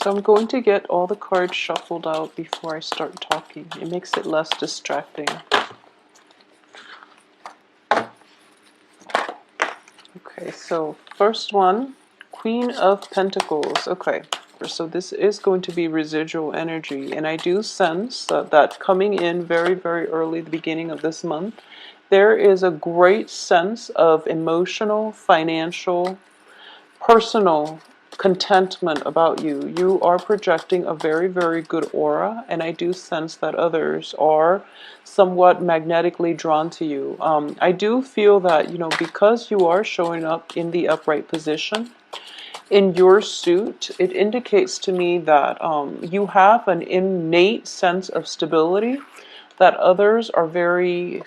So I'm going to get all the cards shuffled out before I start talking. It makes it less distracting. Okay, so first one, Queen of Pentacles. Okay, so this is going to be residual energy, and I do sense that coming in very, very early, the beginning of this month, there is a great sense of emotional, financial, personal contentment about you. You are projecting a very, very good aura, and I do sense that others are somewhat magnetically drawn to you. I do feel that, because you are showing up in the upright position, in your suit, it indicates to me that you have an innate sense of stability that others are very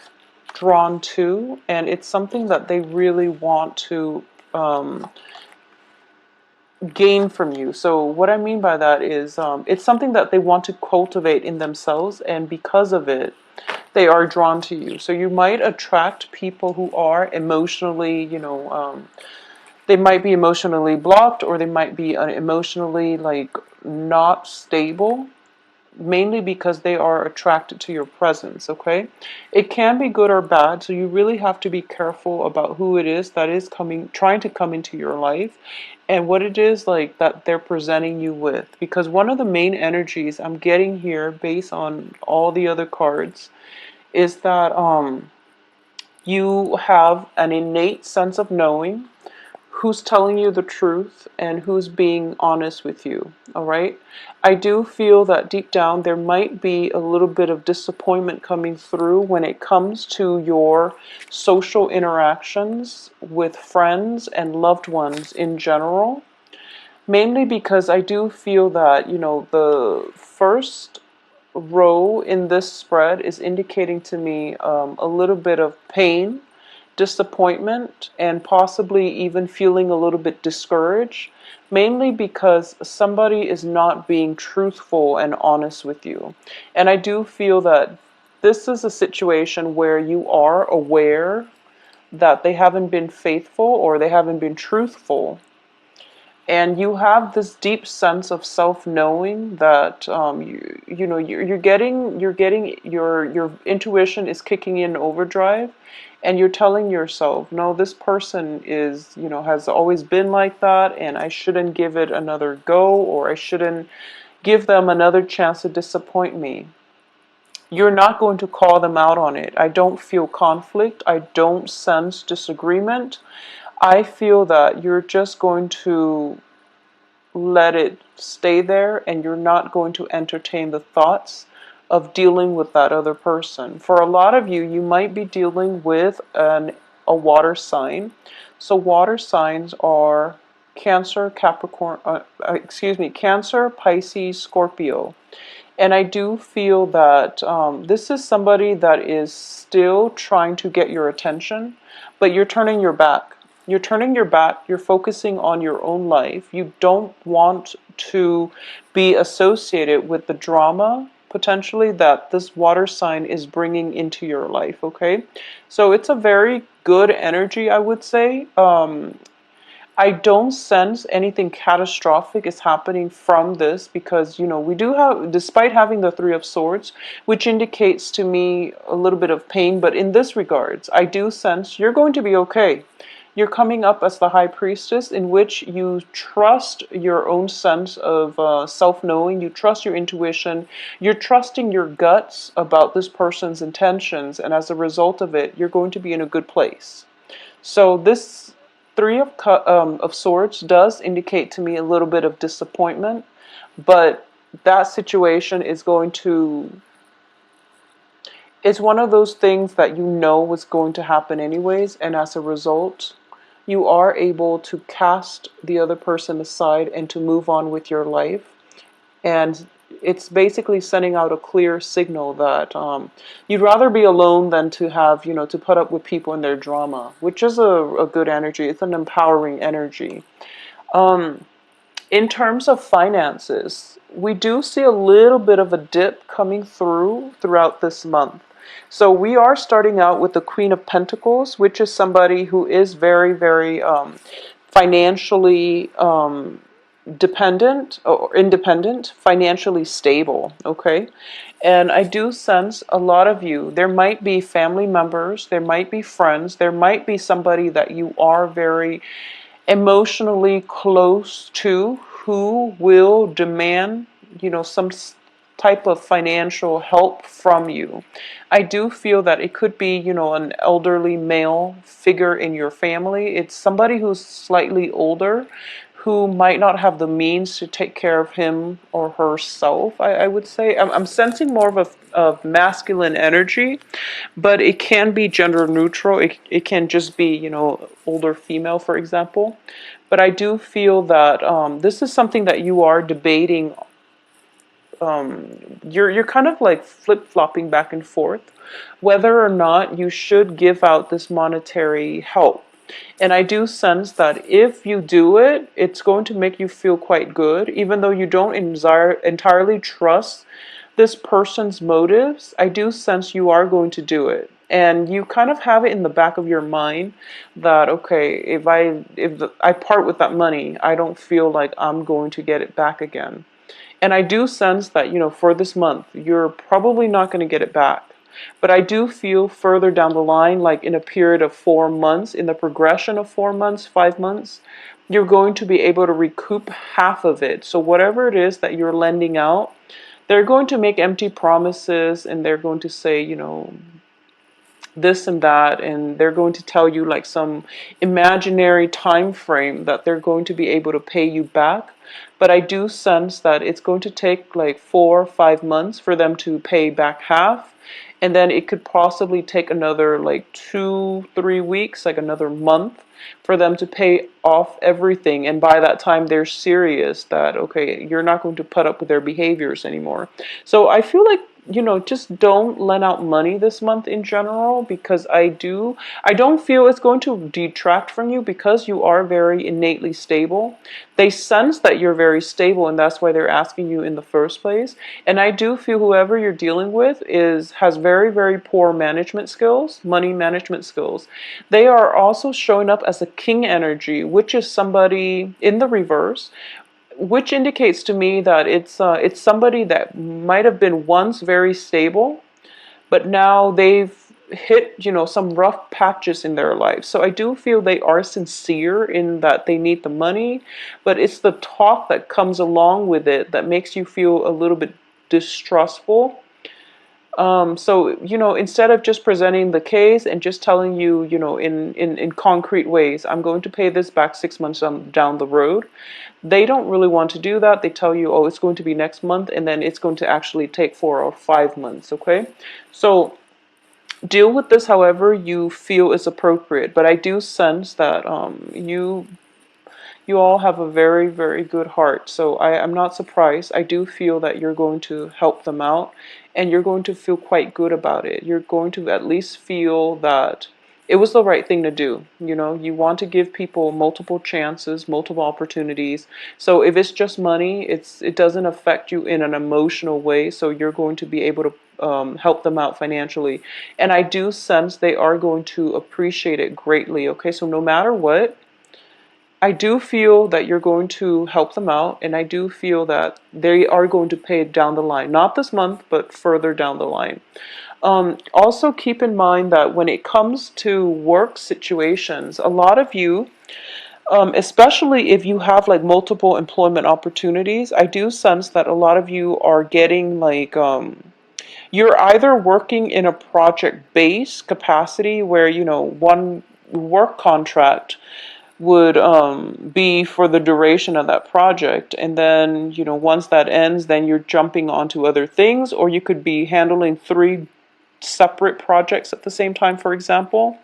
drawn to, and it's something that they really want to gain from you. So what I mean by that is it's something that they want to cultivate in themselves, and because of it, they are drawn to you. So you might attract people who are emotionally, they might be emotionally blocked, or they might be emotionally like not stable, mainly because they are attracted to your presence. Okay, it can be good or bad, so you really have to be careful about who it is that is trying to come into your life, and what it is like that they're presenting you with. Because one of the main energies I'm getting here, based on all the other cards, is that you have an innate sense of knowing who's telling you the truth and who's being honest with you. All right, I do feel that deep down there might be a little bit of disappointment coming through when it comes to your social interactions with friends and loved ones in general, mainly because I do feel that, the first row in this spread is indicating to me a little bit of pain, disappointment, and possibly even feeling a little bit discouraged, mainly because somebody is not being truthful and honest with you. And I do feel that this is a situation where you are aware that they haven't been faithful or they haven't been truthful, and you have this deep sense of self-knowing that you're getting your intuition is kicking in overdrive, and you're telling yourself, no, this person is, has always been like that, and I shouldn't give it another go, or I shouldn't give them another chance to disappoint me. You're not going to call them out on it. I don't feel conflict. I don't sense disagreement. I feel that you're just going to let it stay there, and you're not going to entertain the thoughts of dealing with that other person. For a lot of you, you might be dealing with a water sign. So water signs are Cancer, Capricorn, Cancer, Pisces, Scorpio. And I do feel that this is somebody that is still trying to get your attention, but you're turning your back. You're turning your back. You're focusing on your own life. You don't want to be associated with the drama, potentially, that this water sign is bringing into your life, okay? So it's a very good energy, I would say. I don't sense anything catastrophic is happening from this, because, we do have, despite having the Three of Swords, which indicates to me a little bit of pain, but in this regards, I do sense you're going to be okay. You're coming up as the High Priestess, in which you trust your own sense of self-knowing, you trust your intuition, you're trusting your guts about this person's intentions, and as a result of it, you're going to be in a good place. So this Three of Swords does indicate to me a little bit of disappointment, but that situation is going to, it's one of those things that you know was going to happen anyways, and as a result, you are able to cast the other person aside and to move on with your life. And it's basically sending out a clear signal that you'd rather be alone than to have, to put up with people and their drama, which is a good energy. It's an empowering energy. In terms of finances, we do see a little bit of a dip coming throughout this month. So we are starting out with the Queen of Pentacles, which is somebody who is very, very financially dependent or independent, financially stable, okay? And I do sense a lot of you, there might be family members, there might be friends, there might be somebody that you are very emotionally close to who will demand, some type of financial help from you. I do feel that it could be, an elderly male figure in your family. It's somebody who's slightly older who might not have the means to take care of him or herself, I would say. I'm sensing more of masculine energy, but it can be gender neutral. It can just be, older female, for example. But I do feel that this is something that you are debating. You're kind of like flip-flopping back and forth whether or not you should give out this monetary help. And I do sense that if you do it, it's going to make you feel quite good, even though you don't entirely trust this person's motives. I do sense you are going to do it. And you kind of have it in the back of your mind that, okay, if I part with that money, I don't feel like I'm going to get it back again. And I do sense that, for this month, you're probably not going to get it back. But I do feel further down the line, like in a period of 4 months, in the progression of 4 months, 5 months, you're going to be able to recoup half of it. So whatever it is that you're lending out, they're going to make empty promises and they're going to say, this and that, and they're going to tell you like some imaginary time frame that they're going to be able to pay you back. But I do sense that it's going to take like 4 or 5 months for them to pay back half, and then it could possibly take another like 2, 3 weeks, like another month, for them to pay off everything. And by that time they're serious that, okay, you're not going to put up with their behaviors anymore. So I feel like, just don't lend out money this month in general, because I don't feel it's going to detract from you, because you are very innately stable. They sense that you're very stable, and that's why they're asking you in the first place. And I do feel whoever you're dealing with has very, very poor management skills, money management skills. They are also showing up as a king energy, which is somebody in the reverse, which indicates to me that it's somebody that might have been once very stable, but now they've hit, some rough patches in their life. So I do feel they are sincere in that they need the money, but it's the talk that comes along with it that makes you feel a little bit distrustful. So, instead of just presenting the case and just telling you, in concrete ways, I'm going to pay this back 6 months down the road, they don't really want to do that. They tell you, oh, it's going to be next month, and then it's going to actually take 4 or 5 months, okay? So deal with this however you feel is appropriate. But I do sense that you all have a very, very good heart. So I'm not surprised. I do feel that you're going to help them out, and you're going to feel quite good about it. You're going to at least feel that it was the right thing to do. You want to give people multiple chances, multiple opportunities. So if it's just money, it doesn't affect you in an emotional way. So you're going to be able to help them out financially. And I do sense they are going to appreciate it greatly. Okay, so no matter what, I do feel that you're going to help them out, and I do feel that they are going to pay it down the line. Not this month, but further down the line. Also keep in mind that when it comes to work situations, a lot of you, especially if you have like multiple employment opportunities, I do sense that a lot of you are getting like, you're either working in a project-based capacity where, one work contract would be for the duration of that project, and then once that ends, then you're jumping onto other things. Or you could be handling 3 separate projects at the same time, for example.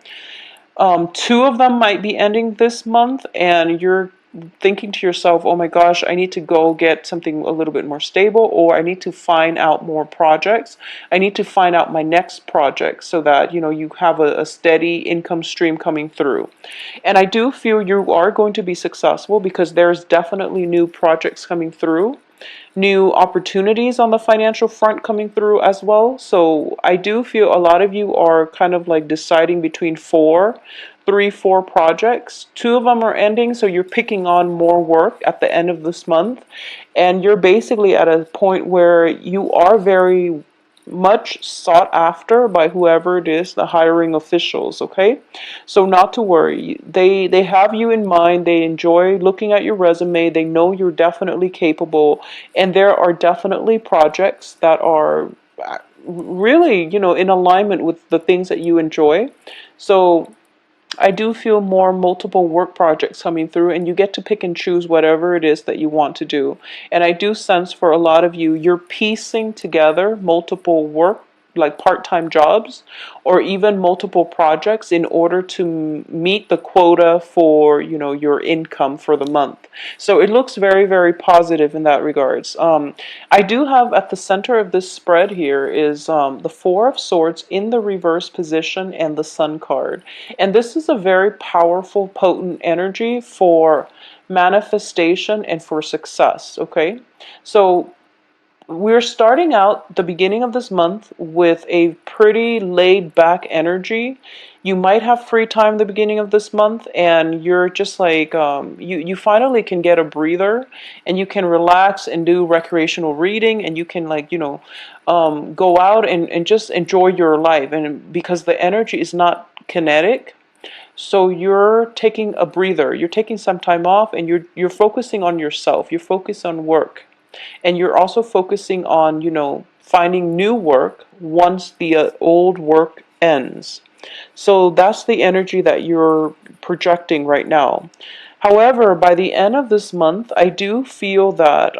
2 of them might be ending this month, and you're thinking to yourself, oh my gosh, I need to go get something a little bit more stable, or I need to find out more projects. I need to find out my next project so that you have a steady income stream coming through. And I do feel you are going to be successful, because there's definitely new projects coming through. new opportunities on the financial front coming through as well. So I do feel a lot of you are kind of like deciding between four projects. Two of them are ending, so you're picking on more work at the end of this month. And you're basically at a point where you are very much sought after by whoever it is, the hiring officials, okay? So not to worry. They have you in mind. They enjoy looking at your resume. They know you're definitely capable, and there are definitely projects that are really, in alignment with the things that you enjoy. So I do feel more multiple work projects coming through, and you get to pick and choose whatever it is that you want to do. And I do sense for a lot of you, you're piecing together multiple work, like part-time jobs, or even multiple projects in order to meet the quota for, your income for the month. So it looks very, very positive in that regards. I do have at the center of this spread here is the Four of Swords in the reverse position and the Sun card. And this is a very powerful, potent energy for manifestation and for success, okay? So we're starting out the beginning of this month with a pretty laid back energy. You might have free time the beginning of this month, and you're just like, you finally can get a breather, and you can relax and do recreational reading, and you can, like, go out and just enjoy your life. And because the energy is not kinetic, so you're taking a breather, you're taking some time off, and you're focusing on yourself, you're focused on work. And you're also focusing on, finding new work once the old work ends. So that's the energy that you're projecting right now. However, by the end of this month, I do feel that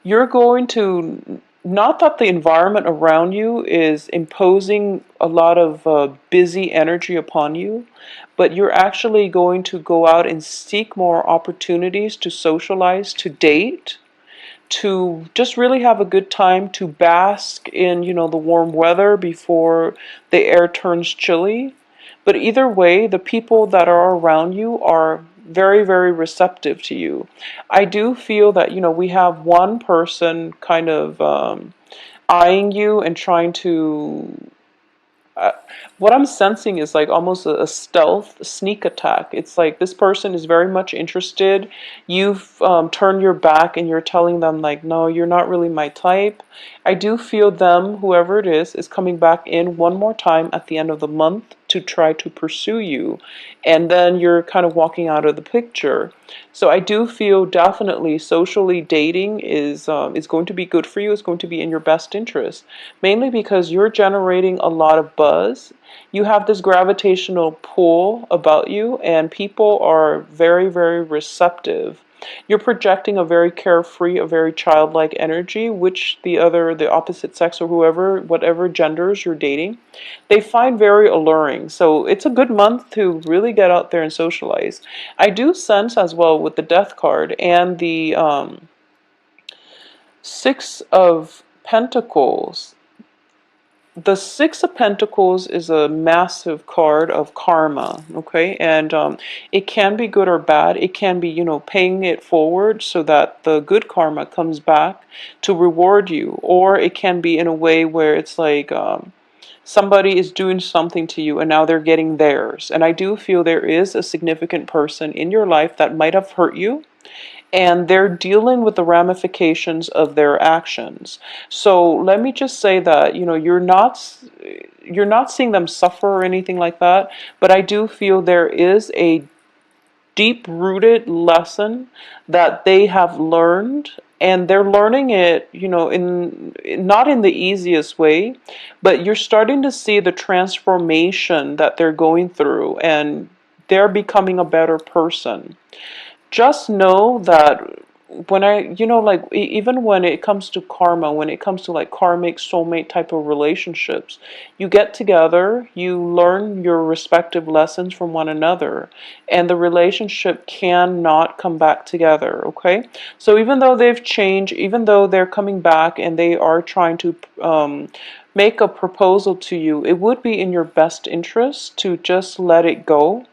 you're going to, not that the environment around you is imposing a lot of busy energy upon you, but you're actually going to go out and seek more opportunities to socialize, to date, to just really have a good time, to bask in, the warm weather before the air turns chilly. But either way, the people that are around you are very, very receptive to you. I do feel that, we have one person kind of eyeing you and trying to what I'm sensing is like almost a stealth sneak attack. It's like this person is very much interested. You've turned your back and you're telling them like, no, you're not really my type. I do feel them, whoever it is coming back in one more time at the end of the month to try to pursue you. And then you're kind of walking out of the picture. So I do feel definitely socially dating is going to be good for you. It's going to be in your best interest, mainly because you're generating a lot of buzz. You have this gravitational pull about you, and people are very, very receptive. You're projecting a very carefree, a very childlike energy, which the opposite sex or whoever, whatever genders you're dating, they find very alluring. So it's a good month to really get out there and socialize. I do sense as well with the Death card and the Six of Pentacles. The Six of Pentacles is a massive card of karma, okay? And it can be good or bad. It can be, paying it forward so that the good karma comes back to reward you. Or it can be in a way where it's like somebody is doing something to you and now they're getting theirs. And I do feel there is a significant person in your life that might have hurt you, and they're dealing with the ramifications of their actions. So let me just say that, you're not seeing them suffer or anything like that, but I do feel there is a deep-rooted lesson that they have learned, and they're learning it, in not in the easiest way, but you're starting to see the transformation that they're going through, and they're becoming a better person. Just know that when even when it comes to karma, when it comes to like karmic soulmate type of relationships, you get together, you learn your respective lessons from one another, and the relationship cannot come back together, okay? So even though they've changed, even though they're coming back and they are trying to make a proposal to you, it would be in your best interest to just let it go.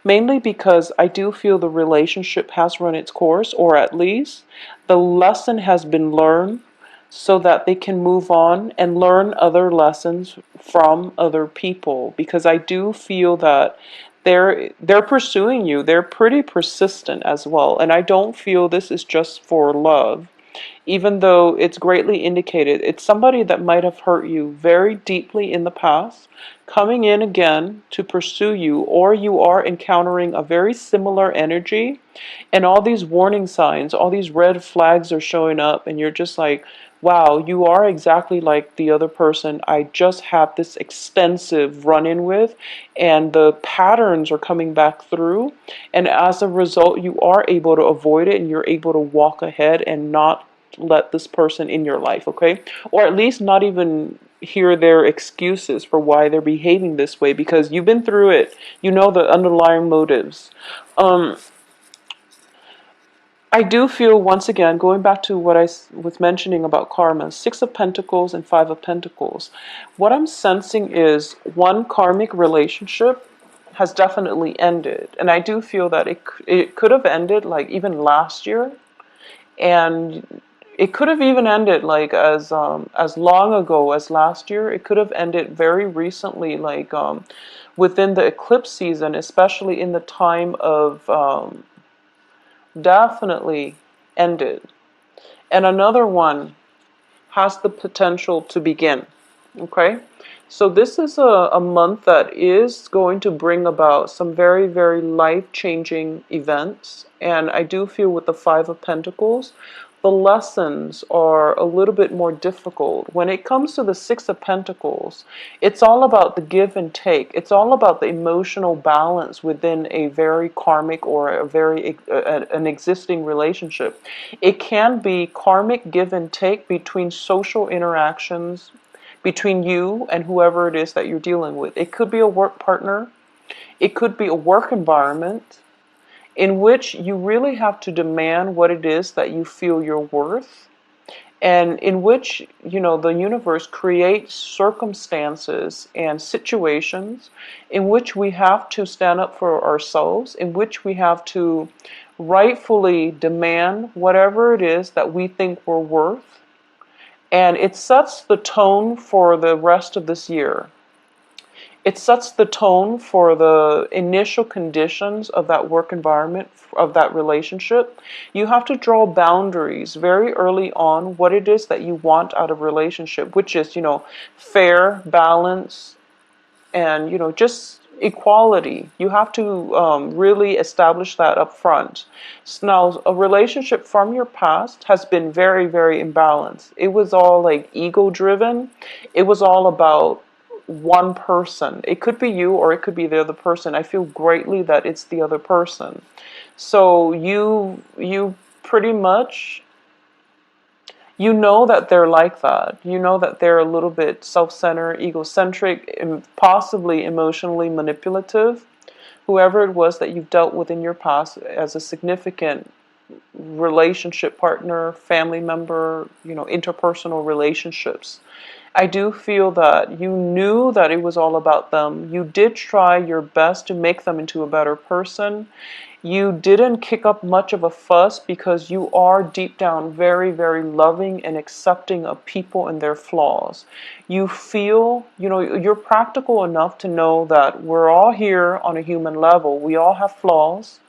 mainly because I do feel the relationship has run its course, or at least the lesson has been learned so that they can move on and learn other lessons from other people. Because I do feel that they're pursuing you. They're pretty persistent as well. And I don't feel this is just for love, even though it's greatly indicated. It's somebody that might have hurt you very deeply in the past, coming in again to pursue you, or you are encountering a very similar energy, and all these warning signs, all these red flags are showing up, and you're just like, wow, you are exactly like the other person I just had this extensive run-in with, and the patterns are coming back through, and as a result, you are able to avoid it, and you're able to walk ahead and not let this person in your life, okay? Or at least not even hear their excuses for why they're behaving this way, because you've been through it. You know the underlying motives. Um, I do feel, once again, going back to what I was mentioning about karma, Six of Pentacles and Five of Pentacles, what I'm sensing is one karmic relationship has definitely ended. And I do feel that it could have ended like even last year, and it could have even ended like as long ago as last year. It could have ended very recently, like within the eclipse season, especially in the time of definitely ended. And another one has the potential to begin. Okay? So this is a month that is going to bring about some very, very life-changing events. And I do feel with the Five of Pentacles, the lessons are a little bit more difficult. When it comes to the Six of Pentacles, it's all about the give and take. It's all about the emotional balance within a very karmic or a very an existing relationship. It can be karmic give and take between social interactions, between you and whoever it is that you're dealing with. It could be a work partner. It could be a work environment in which you really have to demand what it is that you feel you're worth, and in which, you know, the universe creates circumstances and situations in which we have to stand up for ourselves, in which we have to rightfully demand whatever it is that we think we're worth. And it sets the tone for the rest of this year. It sets the tone for the initial conditions of that work environment, of that relationship. You have to draw boundaries very early on what it is that you want out of a relationship, which is, you know, fair, balance, and, you know, just equality. You have to really establish that up front. So now, a relationship from your past has been very, very imbalanced. It was all like ego driven. It was all about one person. It could be you or it could be the other person. I feel greatly that it's the other person. So you pretty much, you know that they're like that. You know that they're a little bit self-centered, egocentric, and possibly emotionally manipulative. Whoever it was that you've dealt with in your past as a significant relationship partner, family member, you know, interpersonal relationships. I do feel that you knew that it was all about them. You did try your best to make them into a better person. You didn't kick up much of a fuss because you are deep down very, very loving and accepting of people and their flaws. You feel, you know, you're practical enough to know that we're all here on a human level. We all have flaws.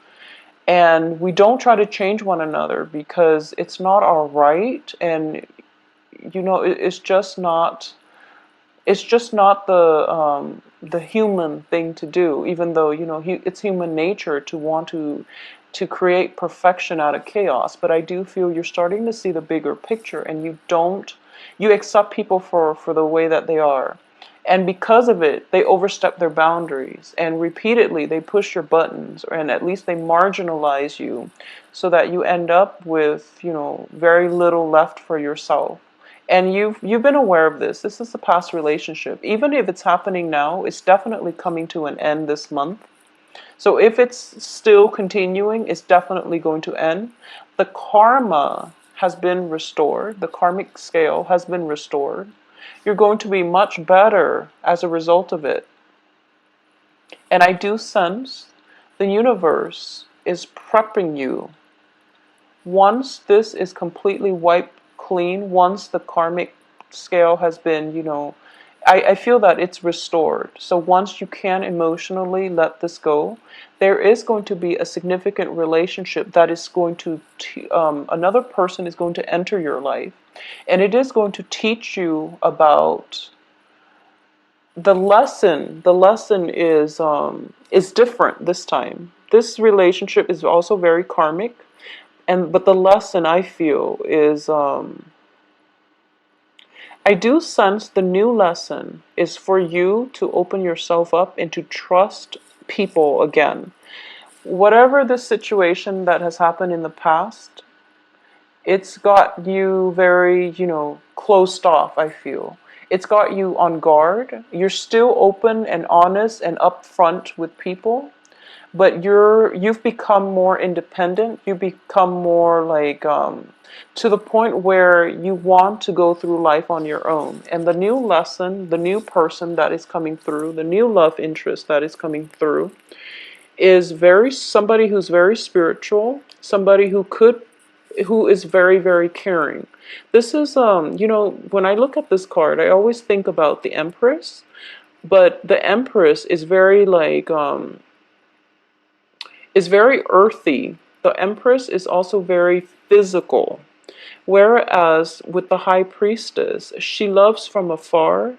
And we don't try to change one another because it's not our right, and you know, it's just not the human thing to do, even though, you know, it's human nature to want to create perfection out of chaos. But I do feel you're starting to see the bigger picture, and you accept people for the way that they are. And because of it, they overstep their boundaries, and repeatedly they push your buttons, and at least they marginalize you, so that you end up with, you know, very little left for yourself. And you've been aware of this. This is a past relationship. Even if it's happening now, it's definitely coming to an end this month. So if it's still continuing, it's definitely going to end. The karma has been restored. The karmic scale has been restored. You're going to be much better as a result of it. And I do sense The universe is prepping you. Once this is completely wiped clean, once the karmic scale has been, I feel that it's restored. So once you can emotionally let this go, there is going to be a significant relationship that is going to, another person is going to enter your life. And it is going to teach you about the lesson. The lesson is different this time. This relationship is also very karmic. But the lesson I feel is I do sense the new lesson is for you to open yourself up and to trust people again. Whatever the situation that has happened in the past, it's got you very, closed off, I feel. It's got you on guard. You're still open and honest and upfront with people, but you've become more independent. You become more like to the point where you want to go through life on your own. And the new lesson, the new person that is coming through, the new love interest that is coming through is somebody who's very spiritual, somebody who is very, very caring. This is when I look at this card, I always think about the Empress, but the Empress is very like is very earthy. The Empress is also very physical. Whereas with the High Priestess, she loves from afar.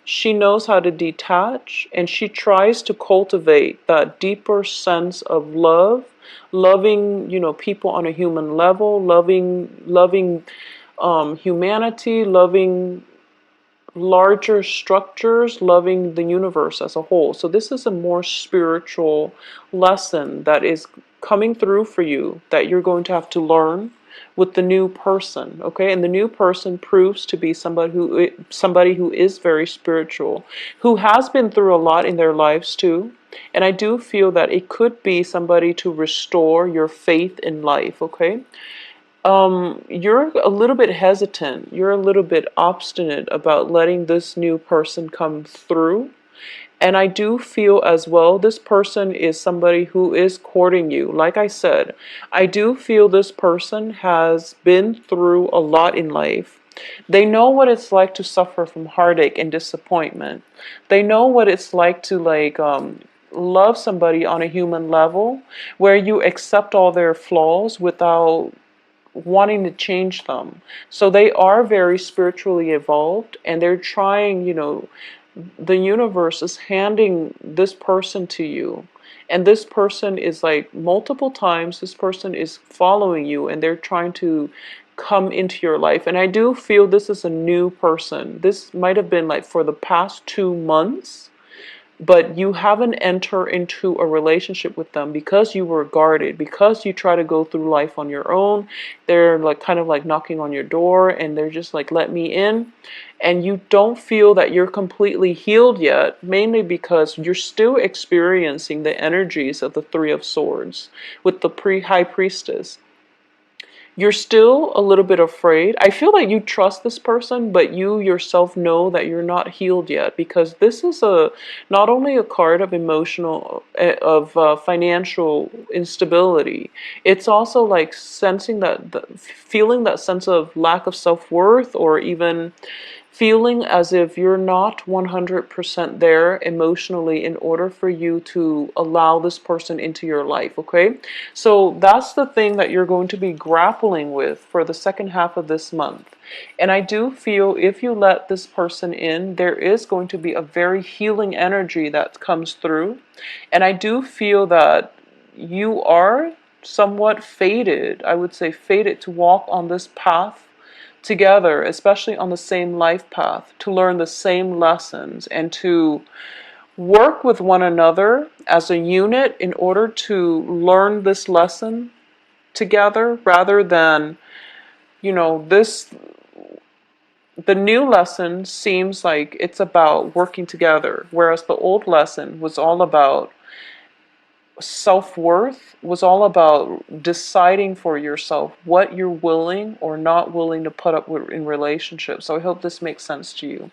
She knows how to detach, and she tries to cultivate that deeper sense of love, loving, people on a human level, loving humanity, loving larger structures, loving the universe as a whole. So this is a more spiritual lesson that is coming through for you that you're going to have to learn with the new person, okay? And the new person proves to be somebody who is very spiritual, who has been through a lot in their lives too. And I do feel that it could be somebody to restore your faith in life, okay? You're a little bit hesitant. You're a little bit obstinate about letting this new person come through. And I do feel as well, this person is somebody who is courting you. Like I said, I do feel this person has been through a lot in life. They know what it's like to suffer from heartache and disappointment. They know what it's like to love somebody on a human level, where you accept all their flaws without wanting to change them. So they are very spiritually evolved, and they're trying, the universe is handing this person to you. And this person is like multiple times, this person is following you, and they're trying to come into your life. And I do feel this is a new person. This might have been like for the past 2 months, but you haven't entered into a relationship with them because you were guarded, because you try to go through life on your own. They're like kind of like knocking on your door, and they're just like, let me in. And you don't feel that you're completely healed yet, mainly because you're still experiencing the energies of the Three of Swords with the High Priestess. You're still a little bit afraid. I feel like you trust this person, but you yourself know that you're not healed yet, because this is not only a card of financial instability. It's also like sensing feeling that sense of lack of self-worth, or even feeling as if you're not 100% there emotionally in order for you to allow this person into your life, okay? So that's the thing that you're going to be grappling with for the second half of this month. And I do feel if you let this person in, there is going to be a very healing energy that comes through. And I do feel that you are somewhat fated, I would say fated to walk on this path together, especially on the same life path, to learn the same lessons and to work with one another as a unit in order to learn this lesson together, rather than, the new lesson seems like it's about working together, whereas the old lesson was all about self-worth, was all about deciding for yourself what you're willing or not willing to put up with in relationships. So I hope this makes sense to you.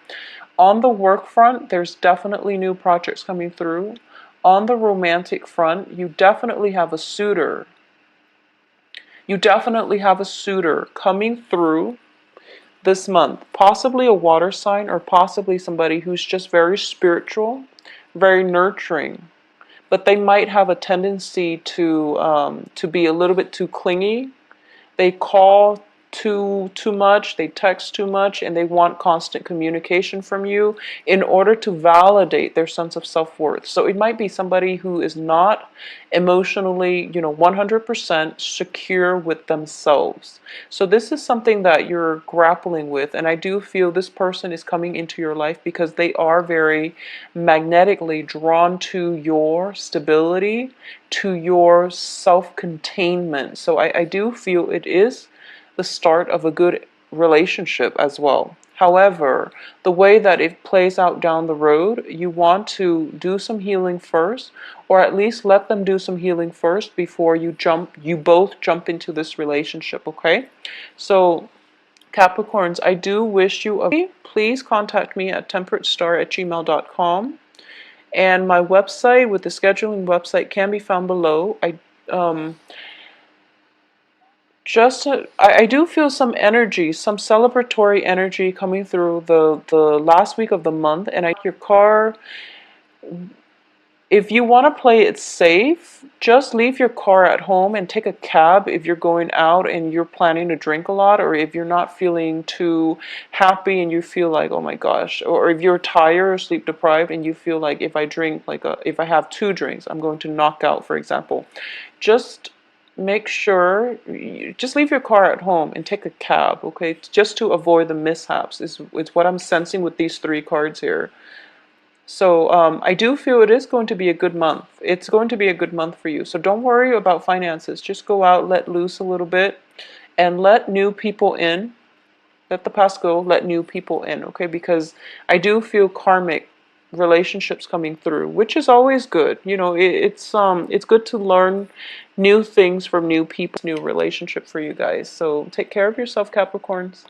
On the work front, there's definitely new projects coming through. on the romantic front, you definitely have a suitor. You definitely have a suitor coming through this month. Possibly a water sign, or possibly somebody who's just very spiritual, very nurturing. But they might have a tendency to be a little bit too clingy. They call too much, they text too much, and they want constant communication from you in order to validate their sense of self-worth. So it might be somebody who is not emotionally, 100% secure with themselves. So this is something that you're grappling with, and I do feel this person is coming into your life because they are very magnetically drawn to your stability, to your self-containment. So I do feel it is the start of a good relationship as well. However, the way that it plays out down the road, you want to do some healing first, or at least let them do some healing first before you both jump into this relationship, okay? So Capricorns, I do wish you a please contact me at temperatestar@gmail.com. And my website with the scheduling website can be found below. I do feel some energy, some celebratory energy coming through the last week of the month, and I your car. If you want to play it safe, just leave your car at home and take a cab if you're going out and you're planning to drink a lot, or if you're not feeling too happy and you feel like, oh my gosh, or if you're tired or sleep deprived and you feel like if I have 2 drinks, I'm going to knock out, for example. Just make sure, just leave your car at home and take a cab, okay? Just to avoid the mishaps is what I'm sensing with these 3 cards here. So I do feel it is going to be a good month. It's going to be a good month for you. So don't worry about finances. Just go out, let loose a little bit, and let new people in. Let the past go, let new people in, okay? Because I do feel karmic relationships coming through, which is always good. It's good to learn new things from new people, new relationship for you guys. So take care of yourself, Capricorns.